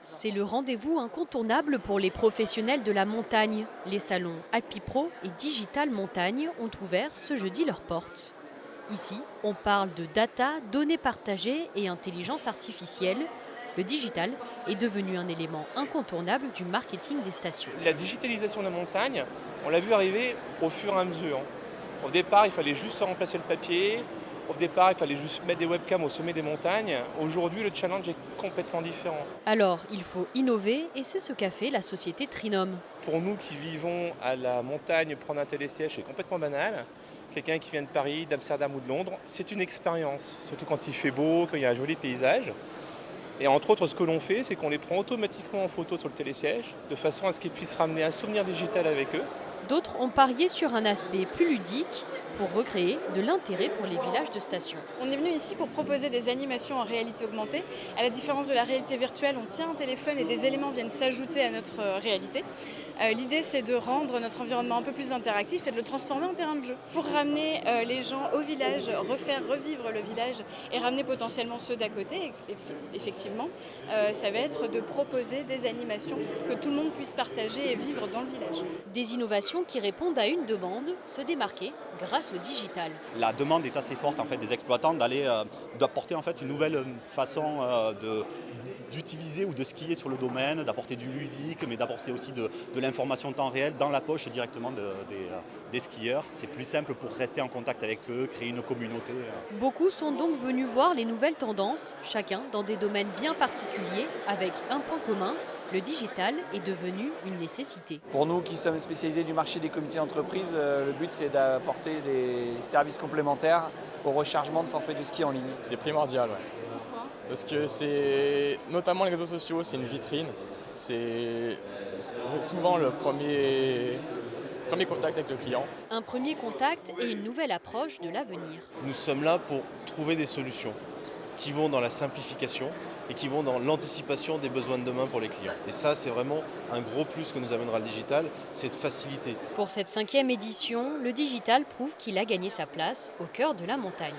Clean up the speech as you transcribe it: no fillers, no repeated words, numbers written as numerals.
C'est le rendez-vous incontournable pour les professionnels de la montagne. Les salons Alpipro et Digital Montagne ont ouvert ce jeudi leurs portes. Ici, on parle de data, données partagées et intelligence artificielle. Le digital est devenu un élément incontournable du marketing des stations. La digitalisation de la montagne, on l'a vu arriver au fur et à mesure. Au départ, il fallait juste remplacer le papier. Au départ, il fallait juste mettre des webcams au sommet des montagnes. Aujourd'hui, le challenge est complètement différent. Alors, il faut innover et c'est ce qu'a fait la société Trinum. Pour nous qui vivons à la montagne, prendre un télésiège, c'est complètement banal. Quelqu'un qui vient de Paris, d'Amsterdam ou de Londres, c'est une expérience. Surtout quand il fait beau, quand il y a un joli paysage. Et entre autres, ce que l'on fait, c'est qu'on les prend automatiquement en photo sur le télésiège, de façon à ce qu'ils puissent ramener un souvenir digital avec eux. D'autres ont parié sur un aspect plus ludique pour recréer de l'intérêt pour les villages de station. On est venu ici pour proposer des animations en réalité augmentée. À la différence de la réalité virtuelle, on tient un téléphone et des éléments viennent s'ajouter à notre réalité. L'idée, c'est de rendre notre environnement un peu plus interactif et de le transformer en terrain de jeu. Pour ramener les gens au village, refaire revivre le village et ramener potentiellement ceux d'à côté, effectivement, ça va être de proposer des animations que tout le monde puisse partager et vivre dans le village. Des innovations qui répondent à une demande, se démarquer grâce au digital. La demande est assez forte en fait, des exploitants d'apporter en fait, une nouvelle façon d'utiliser ou de skier sur le domaine, d'apporter du ludique, mais d'apporter aussi de l'information en temps réel dans la poche directement des skieurs. C'est plus simple pour rester en contact avec eux, créer une communauté. Beaucoup sont donc venus voir les nouvelles tendances, chacun dans des domaines bien particuliers, avec un point commun. Le digital est devenu une nécessité. Pour nous qui sommes spécialisés du marché des comités d'entreprise, le but c'est d'apporter des services complémentaires au rechargement de forfait de ski en ligne. C'est primordial, ouais. Pourquoi ? Parce que c'est, notamment les réseaux sociaux, c'est une vitrine. C'est souvent le premier contact avec le client. Un premier contact et une nouvelle approche de l'avenir. Nous sommes là pour trouver des solutions qui vont dans la simplification et qui vont dans l'anticipation des besoins de demain pour les clients. Et ça, c'est vraiment un gros plus que nous amènera le digital, c'est de faciliter. Pour cette 5e édition, le digital prouve qu'il a gagné sa place au cœur de la montagne.